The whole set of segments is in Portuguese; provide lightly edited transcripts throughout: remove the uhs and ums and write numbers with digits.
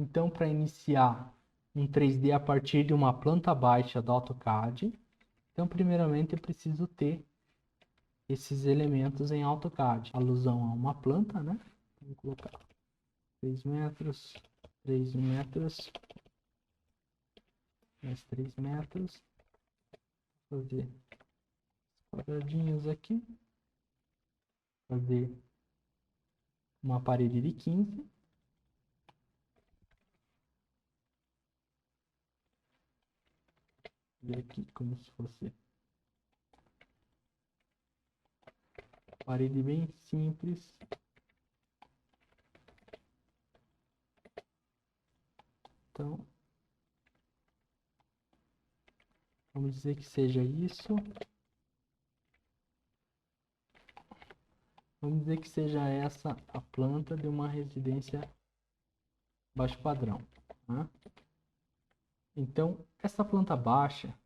Então, para iniciar um 3D a partir de uma planta baixa do AutoCAD, então, primeiramente, eu preciso ter esses elementos em AutoCAD. Alusão a uma planta, né? Vou colocar 3 metros, 3 metros, mais 3 metros. Vou fazer quadradinhos aqui. Fazer uma parede de 15. Ver aqui como se fosse parede bem simples. Então, vamos dizer que seja isso. Vamos dizer que seja essa a planta de uma residência baixo padrão, né? Então, essa planta baixa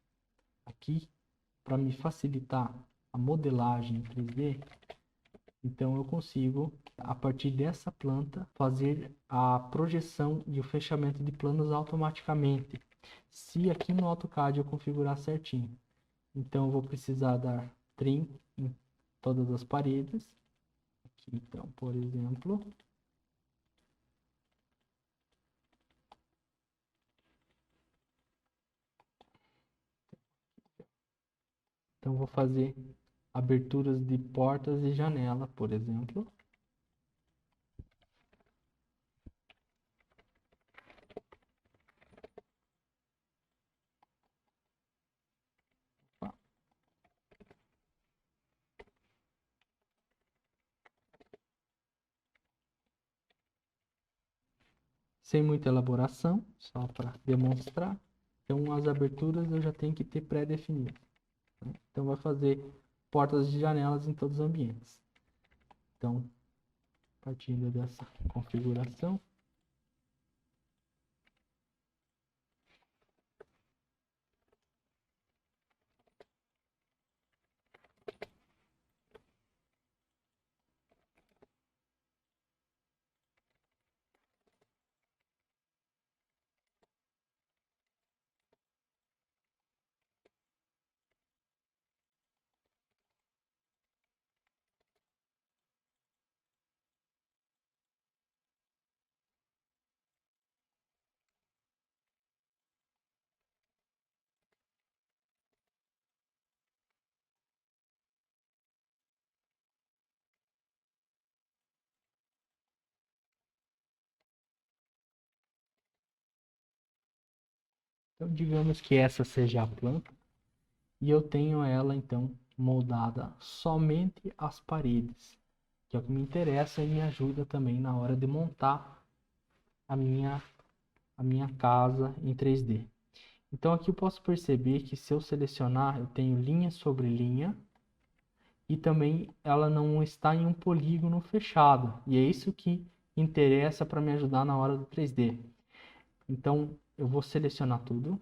aqui, para me facilitar a modelagem em 3D, então eu consigo, a partir dessa planta, fazer a projeção e o fechamento de planos automaticamente, se aqui no AutoCAD eu configurar certinho. Então eu vou precisar dar trim em todas as paredes. Aqui, então, por exemplo, então vou fazer aberturas de portas e janela, por exemplo. Sem muita elaboração, só para demonstrar. Então as aberturas eu já tenho que ter pré-definido, né? Então vai fazer portas e janelas em todos os ambientes. Então, partindo dessa configuração, digamos que essa seja a planta e eu tenho ela então moldada somente as paredes, que é o que me interessa e me ajuda também na hora de montar a minha casa em 3D. Então aqui eu posso perceber que se eu selecionar, eu tenho linha sobre linha e também ela não está em um polígono fechado. E é isso que interessa para me ajudar na hora do 3D. Então eu vou selecionar tudo,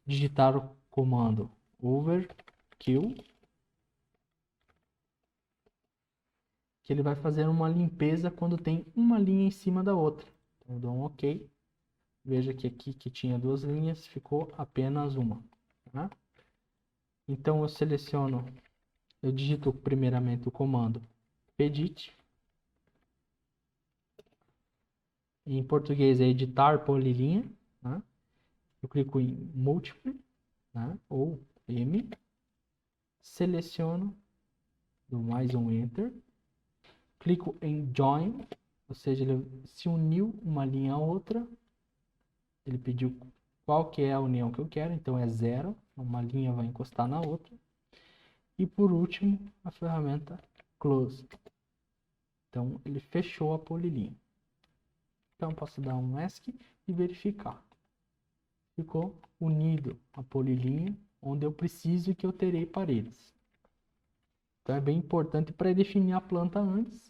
digitar o comando overkill, que ele vai fazer uma limpeza quando tem uma linha em cima da outra. Então eu dou um OK. Veja que aqui que tinha duas linhas, ficou apenas uma, tá? Então eu seleciono, eu digito primeiramente o comando edit. Em português é editar polilinha, né? Eu clico em Multiply, né? Ou M, seleciono, dou mais um Enter, clico em Join, ou seja, ele se uniu uma linha a outra, ele pediu qual que é a união que eu quero, então é 0, uma linha vai encostar na outra, e por último, a ferramenta Close. Então, ele fechou a polilinha. Então, posso dar um ESC e verificar. Ficou unido a polilinha onde eu preciso e que eu terei paredes. Então é bem importante para definir a planta antes.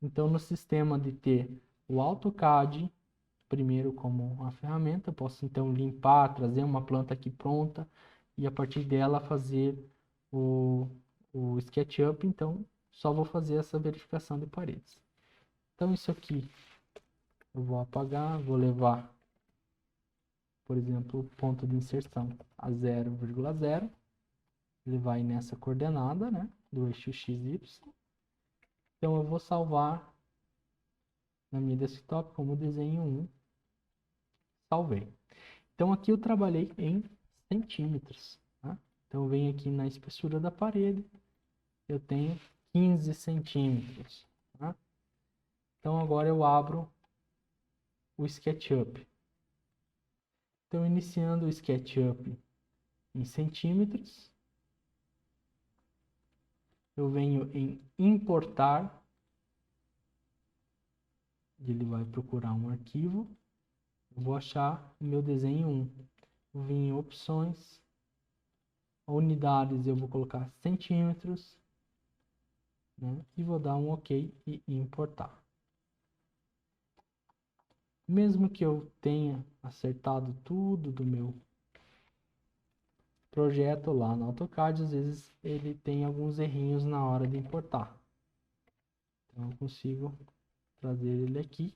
Então no sistema de ter o AutoCAD primeiro como uma ferramenta, eu posso então limpar, trazer uma planta aqui pronta e a partir dela fazer o SketchUp. Então só vou fazer essa verificação de paredes. Então isso aqui eu vou apagar, vou levar por exemplo, o ponto de inserção a 0,0. Ele vai nessa coordenada, né, do eixo x, y. Então, eu vou salvar na minha desktop como desenho 1. Salvei. Então, aqui eu trabalhei em centímetros. Tá? Então, eu venho aqui na espessura da parede. Eu tenho 15 centímetros. Tá? Então, agora eu abro o SketchUp. Então, iniciando o SketchUp em centímetros, eu venho em importar. Ele vai procurar um arquivo. Eu vou achar o meu desenho 1. Eu vim em opções, unidades eu vou colocar centímetros, né? E vou dar um OK e importar. Mesmo que eu tenha acertado tudo do meu projeto lá no AutoCAD, às vezes ele tem alguns errinhos na hora de importar. Então eu consigo trazer ele aqui.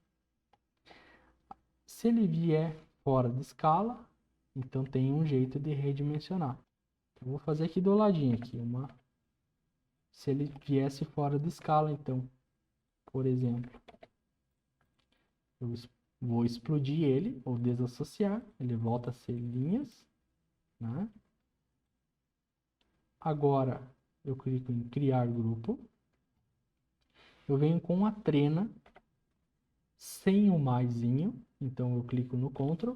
Se ele vier fora de escala, então tem um jeito de redimensionar. Eu vou fazer aqui do ladinho aqui se ele viesse fora de escala, então, por exemplo, eu vou explodir ele ou desassociar, ele volta a ser linhas, né? Agora eu clico em criar grupo, eu venho com a trena sem o maisinho, então eu clico no Ctrl,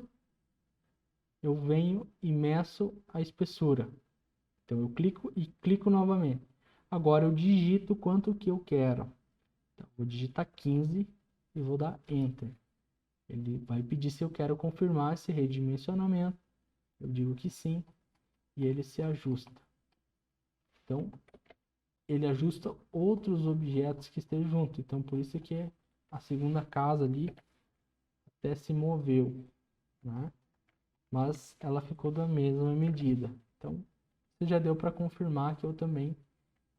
eu venho e meço a espessura, então eu clico e clico novamente. Agora eu digito quanto que eu quero, então vou digitar 15 e vou dar Enter. Ele vai pedir se eu quero confirmar esse redimensionamento. Eu digo que sim. E ele se ajusta. Então, ele ajusta outros objetos que estejam junto. Então, por isso que a segunda casa ali até se moveu, né? Mas ela ficou da mesma medida. Então, você já deu para confirmar que eu também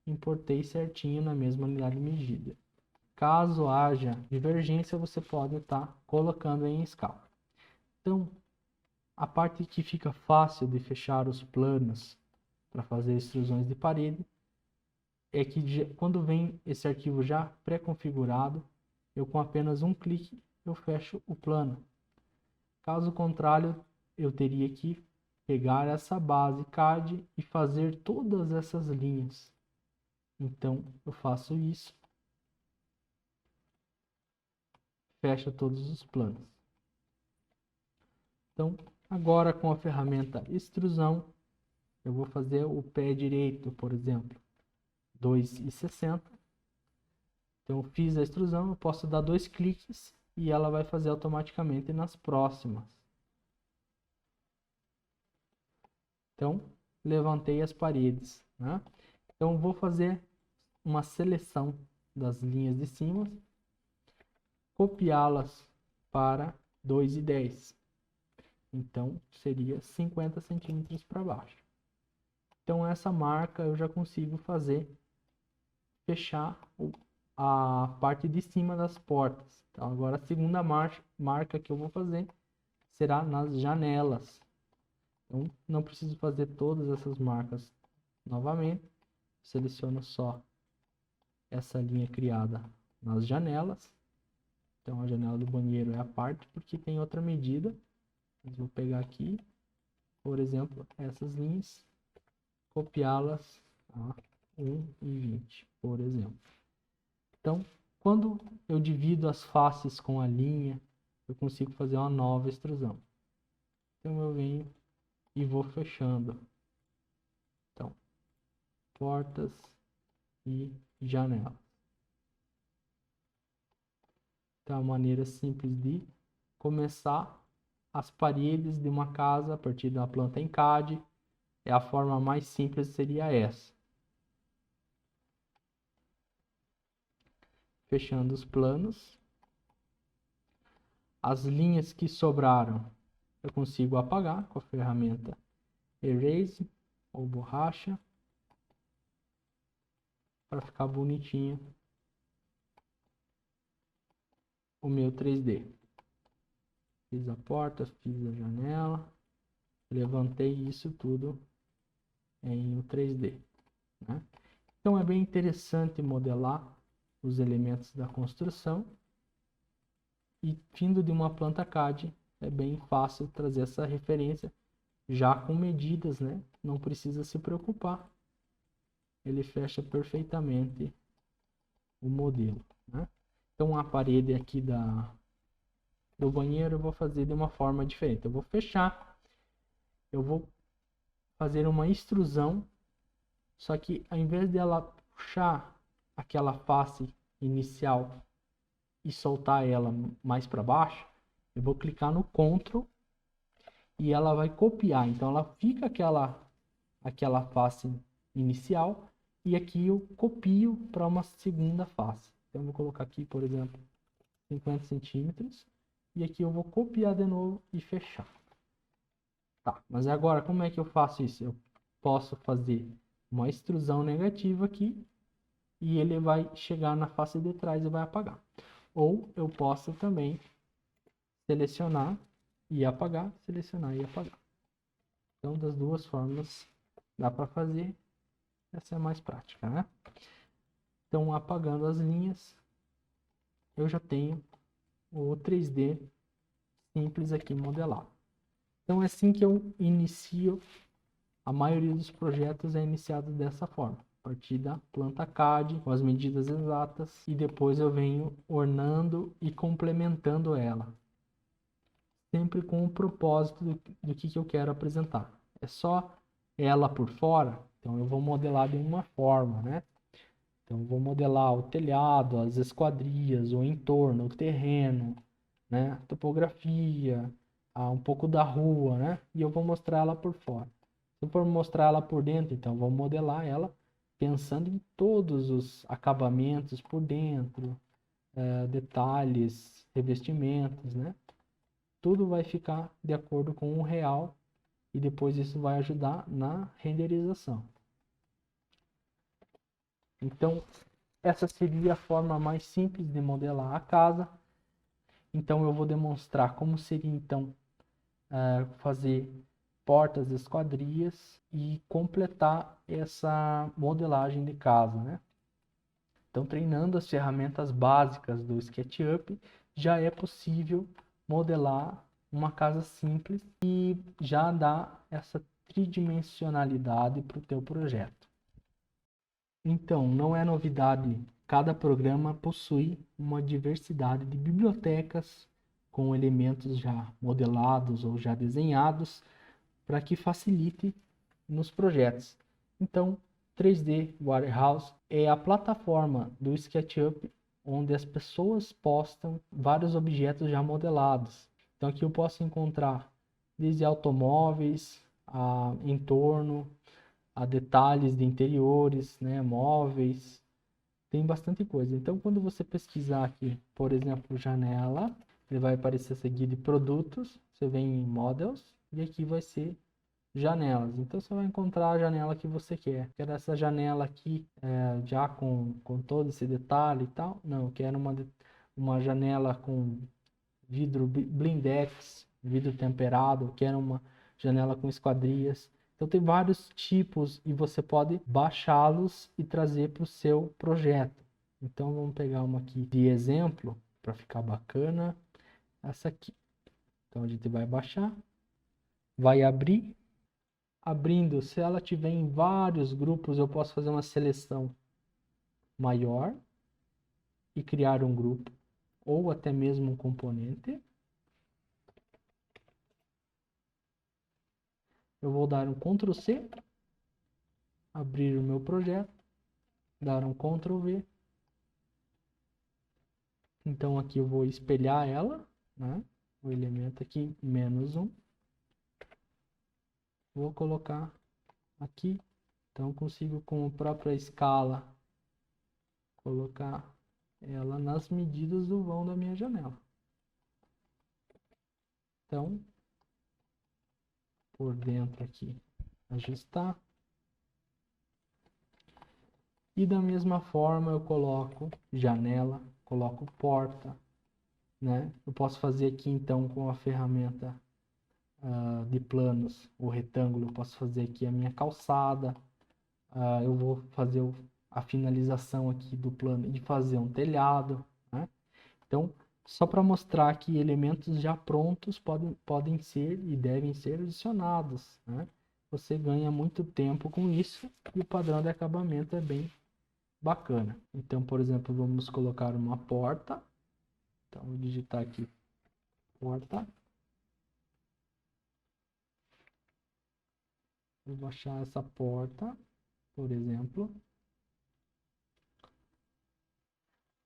importei certinho na mesma unidade de medida. Caso haja divergência, você pode estar colocando em escala. Então, a parte que fica fácil de fechar os planos para fazer extrusões de parede é que quando vem esse arquivo já pré-configurado, eu com apenas um clique eu fecho o plano. Caso contrário, eu teria que pegar essa base CAD e fazer todas essas linhas. Então eu faço isso, fecho todos os planos. Então agora com a ferramenta extrusão, eu vou fazer o pé direito, por exemplo, 2,60. Então, eu fiz a extrusão, eu posso dar 2 cliques e ela vai fazer automaticamente nas próximas. Então, levantei as paredes, né? Então, vou fazer uma seleção das linhas de cima, copiá-las para 2,10. Então, seria 50 centímetros para baixo. Então, essa marca eu já consigo fazer, fechar a parte de cima das portas. Então, agora a segunda marca que eu vou fazer será nas janelas. Então, não preciso fazer todas essas marcas novamente. Seleciono só essa linha criada nas janelas. Então, a janela do banheiro é a parte porque tem outra medida. Mas vou pegar aqui, por exemplo, essas linhas, copiá-las a 1,20, por exemplo. Então, quando eu divido as faces com a linha, eu consigo fazer uma nova extrusão. Então, eu venho e vou fechando. Então, portas e janelas. Então, é uma maneira simples de começar as paredes de uma casa a partir da planta em CAD. É a forma mais simples, seria essa. Fechando os planos. As linhas que sobraram eu consigo apagar com a ferramenta Erase ou borracha para ficar bonitinho o meu 3D. Fiz a porta, fiz a janela, levantei isso tudo em o 3D, né? Então é bem interessante modelar os elementos da construção e vindo de uma planta CAD é bem fácil trazer essa referência já com medidas, né? Não precisa se preocupar, ele fecha perfeitamente o modelo, né? Então a parede aqui do banheiro eu vou fazer de uma forma diferente. Eu vou fechar, eu vou fazer uma extrusão, só que ao invés dela puxar aquela face inicial e soltar ela mais para baixo, eu vou clicar no Ctrl e ela vai copiar. Então ela fica aquela face inicial e aqui eu copio para uma segunda face. Então eu vou colocar aqui, por exemplo, 50 centímetros e aqui eu vou copiar de novo e fechar. Tá, mas agora como é que eu faço isso? Eu posso fazer uma extrusão negativa aqui e ele vai chegar na face de trás e vai apagar. Ou eu posso também selecionar e apagar, selecionar e apagar. Então, das duas formas dá para fazer. Essa é a mais prática, né? Então, apagando as linhas, eu já tenho o 3D simples aqui modelado. Então, é assim que eu inicio. A maioria dos projetos é iniciado dessa forma. A partir da planta CAD, com as medidas exatas, e depois eu venho ornando e complementando ela. Sempre com o propósito do que eu quero apresentar. É só ela por fora, então eu vou modelar de uma forma, né? Então eu vou modelar o telhado, as esquadrias, o entorno, o terreno, né? A topografia, um pouco da rua, né? E eu vou mostrar ela por fora. Se eu for mostrar ela por dentro, então vou modelar ela pensando em todos os acabamentos por dentro, detalhes, revestimentos, né? Tudo vai ficar de acordo com o real e depois isso vai ajudar na renderização. Então, essa seria a forma mais simples de modelar a casa. Então, eu vou demonstrar como seria, então, fazer portas, esquadrias e completar essa modelagem de casa, né? Então, treinando as ferramentas básicas do SketchUp, já é possível modelar uma casa simples e já dá essa tridimensionalidade para o teu projeto. Então, não é novidade, cada programa possui uma diversidade de bibliotecas com elementos já modelados ou já desenhados para que facilite nos projetos. Então, 3D Warehouse é a plataforma do SketchUp onde as pessoas postam vários objetos já modelados. Então aqui eu posso encontrar desde automóveis, a entorno, a detalhes de interiores, né, móveis, tem bastante coisa. Então quando você pesquisar aqui, por exemplo, janela, ele vai aparecer seguido de produtos, você vem em Models e aqui vai ser janelas. Então você vai encontrar a janela que você quer. Quero essa janela aqui já com todo esse detalhe e tal. Não, eu quero uma janela com vidro blindex, vidro temperado. Eu quero uma janela com esquadrias. Então tem vários tipos e você pode baixá-los e trazer para o seu projeto. Então vamos pegar uma aqui de exemplo para ficar bacana. Essa aqui. Então a gente vai baixar, vai abrir. Abrindo, se ela tiver em vários grupos, eu posso fazer uma seleção maior e criar um grupo, ou até mesmo um componente. Eu vou dar um Ctrl C, abrir o meu projeto, dar um Ctrl V. Então aqui eu vou espelhar ela, né? O elemento aqui, -1. Vou colocar aqui. Então consigo com a própria escala colocar ela nas medidas do vão da minha janela. Então, por dentro aqui, ajustar. E da mesma forma eu coloco janela, coloco porta, né? Eu posso fazer aqui então com a ferramenta de planos, o retângulo, eu posso fazer aqui a minha calçada. Eu vou fazer a finalização aqui do plano e fazer um telhado, né? Então, só para mostrar que elementos já prontos podem ser e devem ser adicionados, né? Você ganha muito tempo com isso e o padrão de acabamento é bem bacana. Então, por exemplo, vamos colocar uma porta. Então, vou digitar aqui porta. Vou baixar essa porta, por exemplo.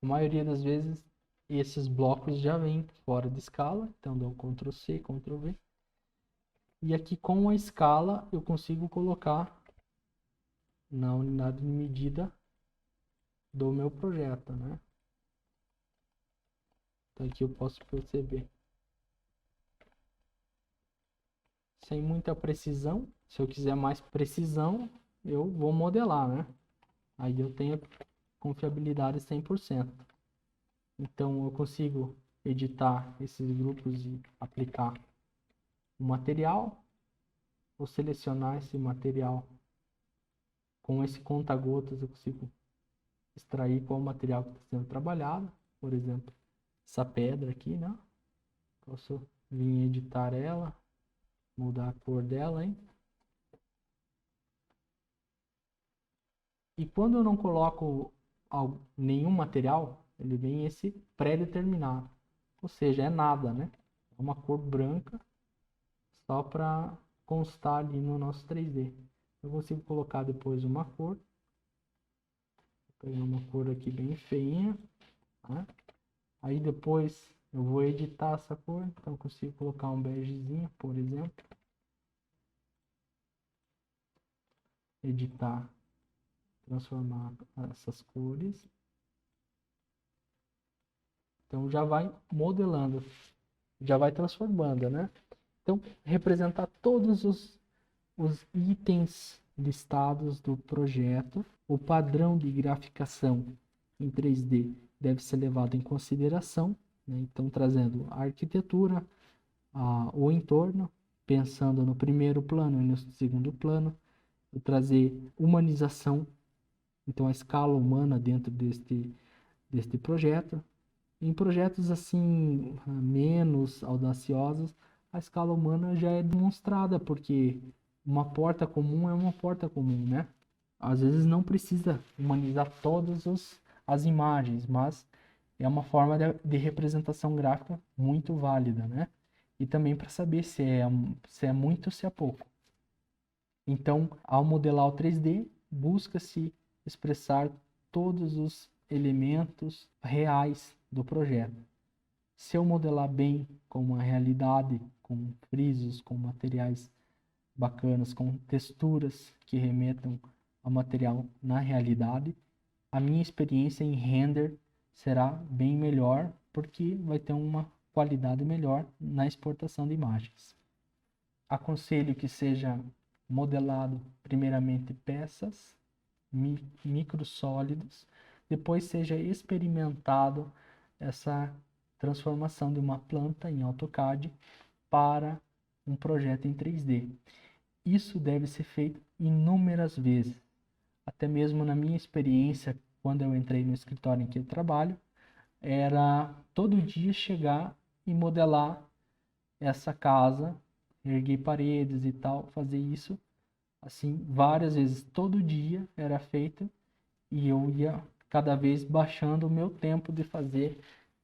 A maioria das vezes, esses blocos já vêm fora de escala. Então, dou Ctrl C, Ctrl V. E aqui com a escala, eu consigo colocar na unidade de medida do meu projeto, né? Então, aqui eu posso perceber. Sem muita precisão. Se eu quiser mais precisão, eu vou modelar, né? Aí eu tenho confiabilidade 100%. Então eu consigo editar esses grupos e aplicar o material. Vou selecionar esse material. Com esse conta-gotas eu consigo extrair qual material que está sendo trabalhado. Por exemplo, essa pedra aqui, né? Posso vir editar ela, mudar a cor dela, hein? E quando eu não coloco nenhum material, ele vem esse pré-determinado. Ou seja, é nada, né? É uma cor branca só para constar ali no nosso 3D. Eu consigo colocar depois uma cor. Vou pegar uma cor aqui bem feinha, né? Aí depois eu vou editar essa cor. Então eu consigo colocar um begezinho, por exemplo. Editar, transformar essas cores. Então já vai modelando, já vai transformando, né? Então, representar todos os itens listados do projeto. O padrão de graficação em 3D deve ser levado em consideração, né? Então, trazendo a arquitetura, o entorno, pensando no primeiro plano e no segundo plano, trazer humanização, então a escala humana dentro deste projeto. Em projetos assim menos audaciosos, a escala humana já é demonstrada, porque uma porta comum é uma porta comum, né? Às vezes não precisa humanizar todas as imagens, mas é uma forma de representação gráfica muito válida, né? E também para saber se é muito ou se é pouco. Então, ao modelar o 3D, busca-se expressar todos os elementos reais do projeto. Se eu modelar bem com uma realidade, com frisos, com materiais bacanas, com texturas que remetam ao material na realidade, a minha experiência em render será bem melhor, porque vai ter uma qualidade melhor na exportação de imagens. Aconselho que seja modelado primeiramente peças, microsólidos, depois seja experimentado essa transformação de uma planta em AutoCAD para um projeto em 3D. Isso deve ser feito inúmeras vezes. Até mesmo na minha experiência, quando eu entrei no escritório em que eu trabalho, era todo dia chegar e modelar essa casa, erguer paredes e tal, fazer isso assim várias vezes, todo dia era feito, e eu ia cada vez baixando o meu tempo de fazer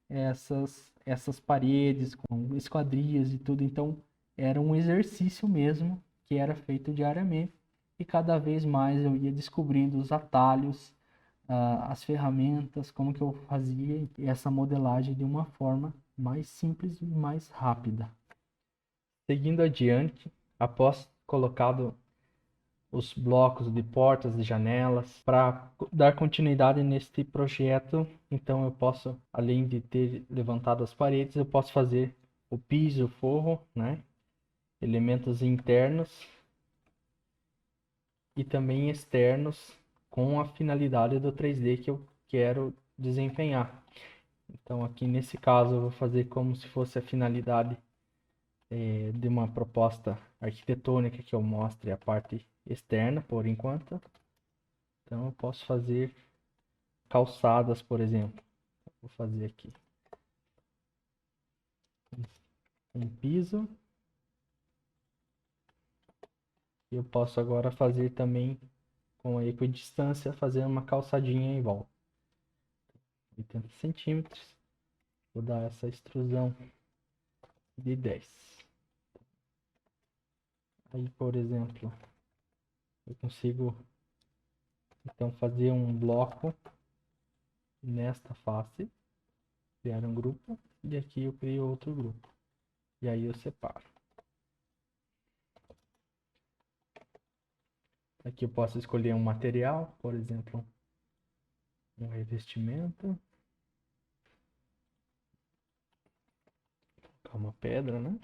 essas paredes com esquadrias e tudo. Então era um exercício mesmo que era feito diariamente, e cada vez mais eu ia descobrindo os atalhos, as ferramentas, como que eu fazia essa modelagem de uma forma mais simples e mais rápida. Seguindo adiante, após colocado os blocos de portas e janelas, para dar continuidade neste projeto, então eu posso, além de ter levantado as paredes, eu posso fazer o piso, o forro, né? Elementos internos e também externos com a finalidade do 3D que eu quero desempenhar. Então aqui nesse caso eu vou fazer como se fosse a finalidade de uma proposta arquitetônica que eu mostre a parte externa por enquanto. Então eu posso fazer calçadas, por exemplo. Vou fazer aqui um piso. Eu posso agora fazer também com a equidistância, fazer uma calçadinha em volta. 80 centímetros. Vou dar essa extrusão de 10. Aí, por exemplo, eu consigo então fazer um bloco nesta face, criar um grupo, e aqui eu crio outro grupo. E aí eu separo. Aqui eu posso escolher um material, por exemplo, um revestimento. Colocar uma pedra, né?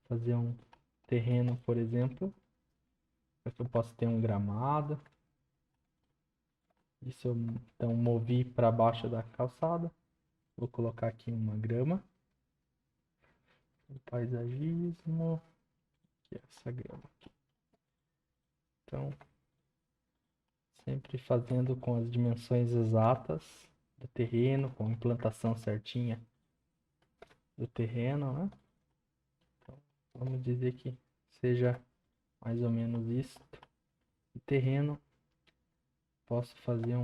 Fazer um terreno, por exemplo. Aqui eu posso ter um gramado. Isso eu então movi para baixo da calçada. Vou colocar aqui uma grama. O paisagismo. Que é essa grama aqui. Então, sempre fazendo com as dimensões exatas do terreno, com a implantação certinha do terreno, né? Então, vamos dizer que seja mais ou menos isso. O terreno, posso fazer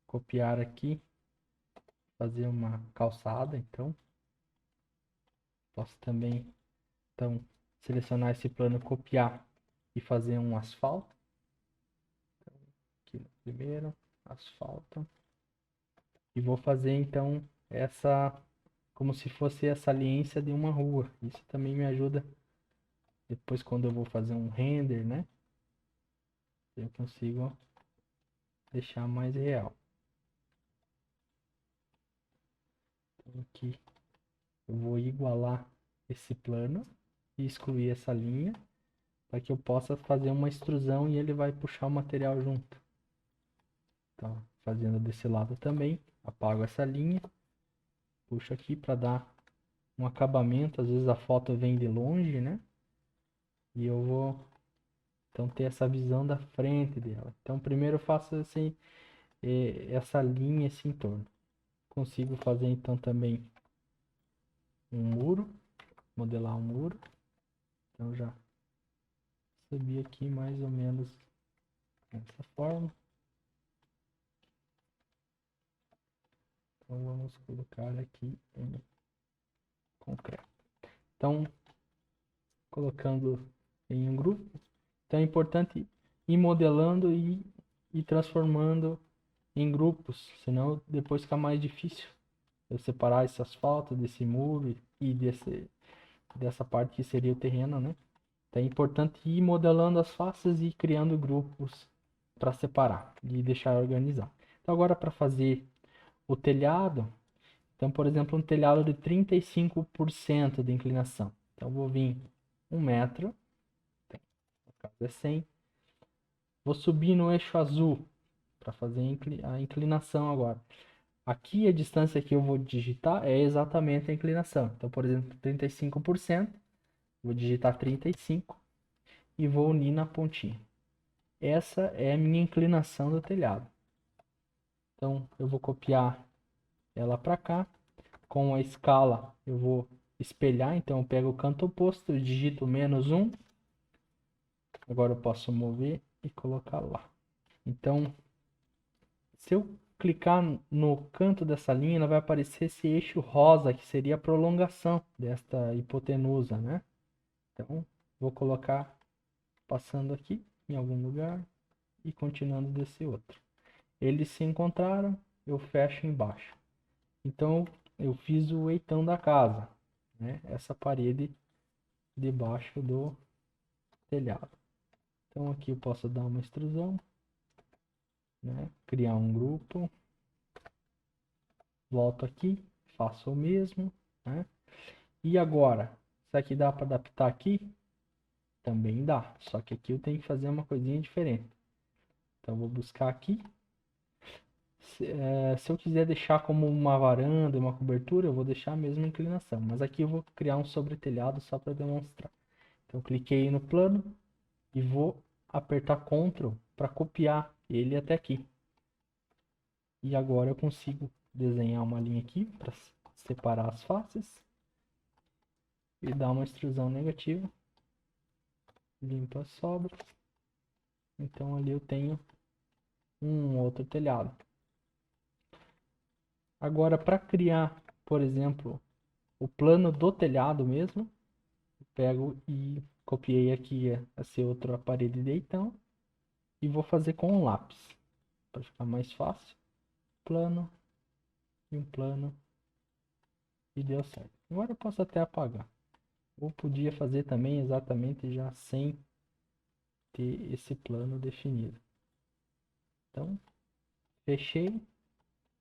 copiar aqui, fazer uma calçada, então. Posso também, então, selecionar esse plano, copiar e fazer um asfalto. Então, aqui no primeiro, asfalto. E vou fazer, então, essa, como se fosse a saliência de uma rua. Isso também me ajuda, depois quando eu vou fazer um render, né? Eu consigo deixar mais real. Então, aqui eu vou igualar esse plano e excluir essa linha, para que eu possa fazer uma extrusão e ele vai puxar o material junto. Então, fazendo desse lado também, apago essa linha, puxo aqui para dar um acabamento. Às vezes a foto vem de longe, né? E eu vou então ter essa visão da frente dela. Então, primeiro eu faço assim, essa linha, esse entorno. Consigo fazer então também um muro, modelar um muro. Então já subi aqui mais ou menos dessa forma. Então vamos colocar aqui um concreto. Então, colocando em um grupo, então é importante ir modelando e transformando em grupos, senão depois fica mais difícil eu separar esse asfalto desse muro e dessa parte que seria o terreno, né? Então é importante ir modelando as faces e criando grupos para separar e deixar organizado. Então agora para fazer o telhado, então por exemplo um telhado de 35% de inclinação. Então eu vou vir 1 metro, então, no caso é 100, vou subir no eixo azul para fazer a inclinação agora. Aqui a distância que eu vou digitar é exatamente a inclinação. Então, por exemplo, 35%, vou digitar 35 e vou unir na pontinha. Essa é a minha inclinação do telhado. Então, eu vou copiar ela para cá. Com a escala, eu vou espelhar. Então, eu pego o canto oposto, digito -1. Agora eu posso mover e colocar lá. Então, se eu clicar no canto dessa linha, ela vai aparecer esse eixo rosa, que seria a prolongação desta hipotenusa, né? Então, vou colocar passando aqui em algum lugar e continuando desse outro. Eles se encontraram, eu fecho embaixo. Então, eu fiz o eitão da casa, né? Essa parede debaixo do telhado. Então, aqui eu posso dar uma extrusão, né? Criar um grupo. Volto aqui, faço o mesmo, né? E agora, será que dá para adaptar aqui? Também dá, só que aqui eu tenho que fazer uma coisinha diferente. Então, vou buscar aqui, Se eu quiser deixar como uma varanda, uma cobertura, eu vou deixar a mesma inclinação. Mas aqui eu vou criar um sobretelhado só para demonstrar. Então, cliquei no plano e vou apertar Ctrl para copiar ele até aqui. E agora eu consigo desenhar uma linha aqui para separar as faces e dar uma extrusão negativa. Limpo as sobras. Então ali eu tenho um outro telhado. Agora, para criar, por exemplo, o plano do telhado mesmo, eu pego e copiei aqui essa outra parede de então e vou fazer com um lápis para ficar mais fácil. Plano e um plano e deu certo. Agora eu posso até apagar. Ou podia fazer também exatamente já sem ter esse plano definido. Então, fechei.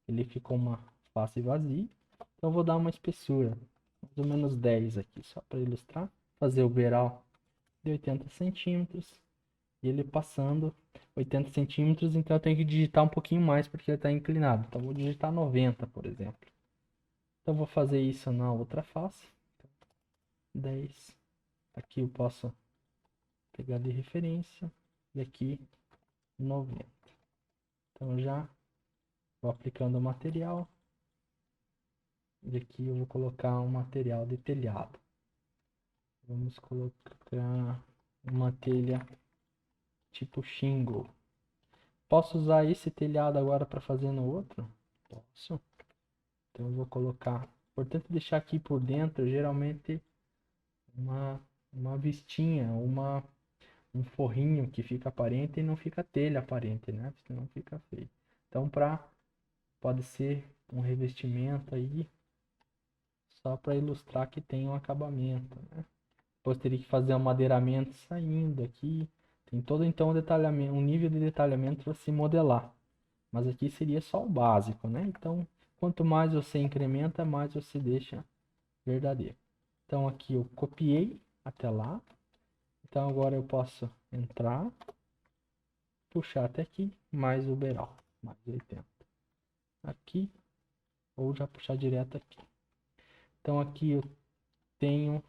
Ele ficou uma face vazia. Então eu vou dar uma espessura, mais ou menos 10 aqui, só para ilustrar. Fazer o beiral de 80 centímetros. E ele passando 80 centímetros, então eu tenho que digitar um pouquinho mais porque ele está inclinado. Então eu vou digitar 90, por exemplo. Então eu vou fazer isso na outra face. 10. Aqui eu posso pegar de referência. E aqui 90. Então já vou aplicando o material. E aqui eu vou colocar um material de telhado. Vamos colocar uma telha tipo shingle. Posso usar esse telhado agora para fazer no outro? Posso. Então eu vou colocar. Importante deixar aqui por dentro, geralmente, uma vistinha, um forrinho que fica aparente e não fica telha aparente, né? Senão fica feio. Então pode ser um revestimento aí, só para ilustrar que tem um acabamento, né? Depois teria que fazer um madeiramento saindo aqui. Tem todo então um detalhamento, um nível de detalhamento para se modelar. Mas aqui seria só o básico, né? Então, quanto mais você incrementa, mais você deixa verdadeiro. Então aqui eu copiei até lá. Então agora eu posso entrar, puxar até aqui, mais o beiral, mais 80. Aqui, ou já puxar direto aqui. Então aqui eu tenho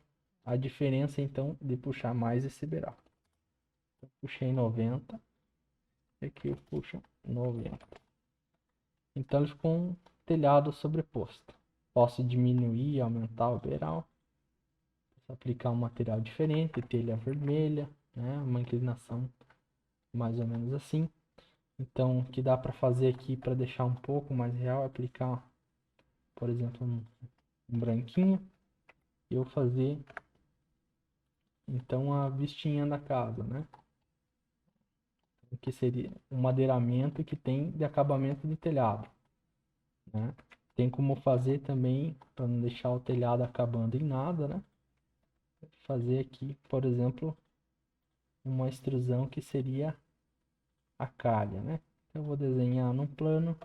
a diferença então de puxar mais esse beiral. Eu puxei 90, e aqui eu puxo 90. Então ele ficou um telhado sobreposto. Posso diminuir e aumentar o beiral. Posso aplicar um material diferente, telha vermelha, né? Uma inclinação mais ou menos assim. Então, o que dá para fazer aqui para deixar um pouco mais real é aplicar, por exemplo, um branquinho. E eu fazer, então, a vistinha da casa, né? Que seria um madeiramento que tem de acabamento de telhado, né? Tem como fazer também, para não deixar o telhado acabando em nada, né? Fazer aqui, por exemplo, uma extrusão que seria a calha, né? Eu vou desenhar num plano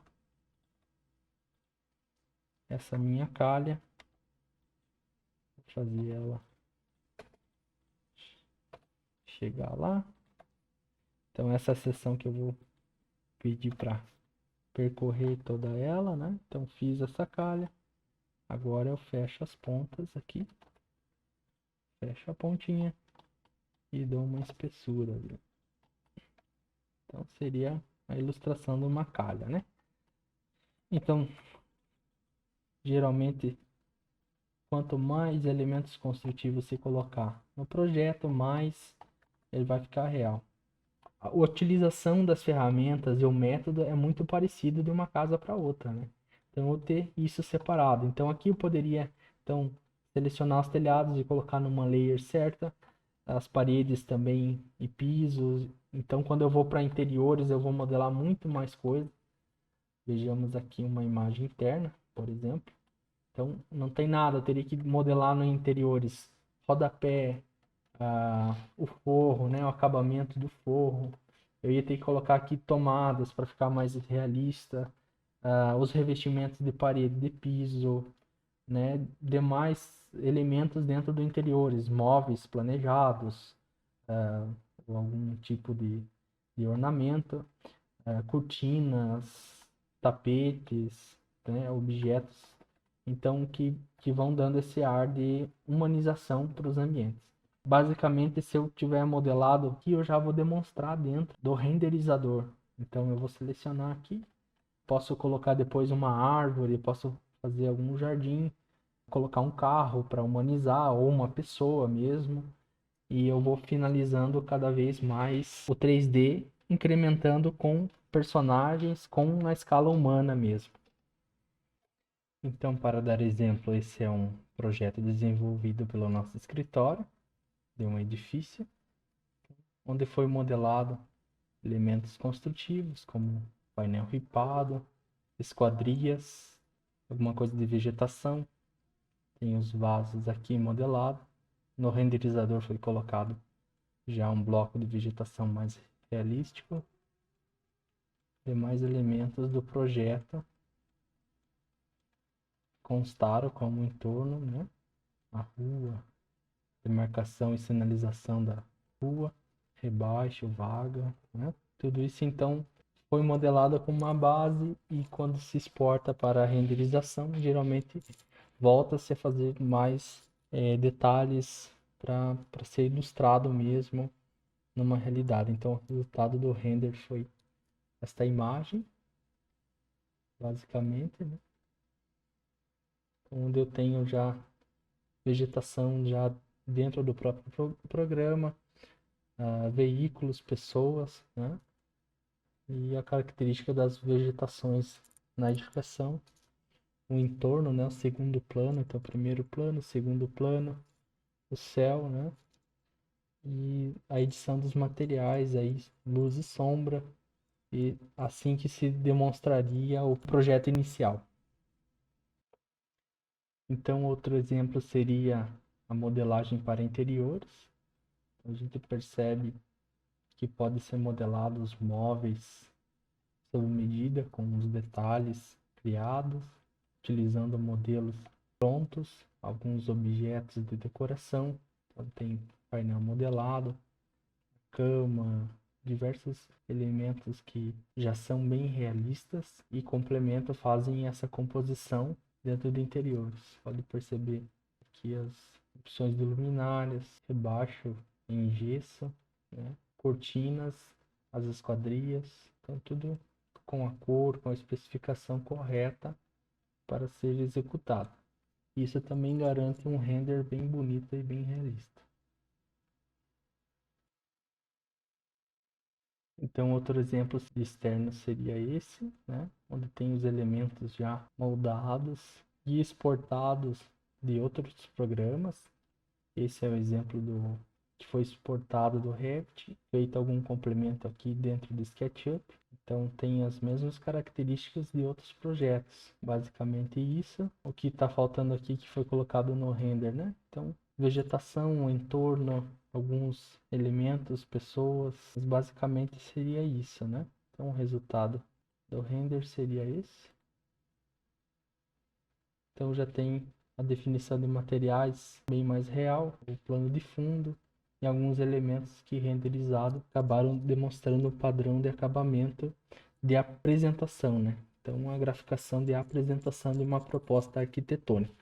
essa minha calha, vou fazer ela chegar lá. Então essa é a seção que eu vou pedir para percorrer toda ela, né? Então fiz essa calha. Agora eu fecho as pontas aqui, fecho a pontinha e dou uma espessura ali. Então seria a ilustração de uma calha, né? Então, geralmente, quanto mais elementos construtivos você colocar no projeto, mais ele vai ficar real. A utilização das ferramentas e o método é muito parecido de uma casa para outra, né? Então eu vou ter isso separado. Então aqui eu poderia selecionar os telhados e colocar numa layer certa, as paredes também e pisos. Então quando eu vou para interiores eu vou modelar muito mais coisa. Vejamos aqui uma imagem interna, por exemplo. Então não tem nada, eu teria que modelar no interiores, rodapé, o forro, né, o acabamento do forro. Eu ia ter que colocar aqui tomadas para ficar mais realista, os revestimentos de parede, de piso, né, demais elementos dentro do interiores, móveis planejados, algum tipo de ornamento, cortinas, tapetes, né, objetos, então que vão dando esse ar de humanização para os ambientes. Basicamente, se eu tiver modelado aqui, eu já vou demonstrar dentro do renderizador. Então eu vou selecionar aqui, posso colocar depois uma árvore, posso fazer algum jardim, colocar um carro para humanizar ou uma pessoa mesmo. E eu vou finalizando cada vez mais o 3D, incrementando com personagens com a escala humana mesmo. Então, para dar exemplo, esse é um projeto desenvolvido pelo nosso escritório de um edifício, onde foi modelado elementos construtivos como painel ripado, esquadrias, alguma coisa de vegetação. Tem os vasos aqui modelados. No renderizador foi colocado já um bloco de vegetação mais realístico. Demais elementos do projeto constaram como entorno, né? A rua, demarcação e sinalização da rua, rebaixo, vaga, né? Tudo isso então foi modelado como uma base e quando se exporta para a renderização, geralmente volta-se a fazer mais detalhes para ser ilustrado mesmo numa realidade. Então o resultado do render foi esta imagem, basicamente, né? Onde eu tenho já vegetação já dentro do próprio programa, veículos, pessoas, né? E a característica das vegetações na edificação, o entorno, né? O segundo plano, então primeiro plano, segundo plano, o céu, né? E a edição dos materiais, aí luz e sombra, e assim que se demonstraria o projeto inicial. Então, outro exemplo seria a modelagem para interiores. A gente percebe que pode ser modelados móveis sob medida, com os detalhes criados, utilizando modelos prontos, alguns objetos de decoração. Então, tem painel modelado, cama, diversos elementos que já são bem realistas e complementam, fazem essa composição dentro de interiores. Pode perceber aqui as opções de luminárias, rebaixo em gesso, né? Cortinas, as esquadrias, então tudo com a cor, com a especificação correta para ser executado. Isso também garante um render bem bonito e bem realista. Então, outro exemplo externo seria esse, né? Onde tem os elementos já moldados e exportados de outros programas. Esse é o exemplo do que foi exportado do Revit, feito algum complemento aqui dentro do SketchUp. Então, tem as mesmas características de outros projetos. Basicamente isso. O que está faltando aqui que foi colocado no render, né? Então, vegetação, entorno, alguns elementos, pessoas, mas basicamente seria isso, né? Então o resultado do render seria esse. Então já tem a definição de materiais bem mais real, o plano de fundo e alguns elementos que renderizado acabaram demonstrando o padrão de acabamento de apresentação, né? Então a graficação de apresentação de uma proposta arquitetônica.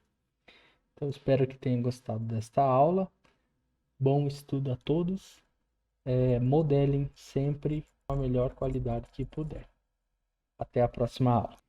Então espero que tenham gostado desta aula. Bom estudo a todos. Modelem sempre a melhor qualidade que puder. Até a próxima aula.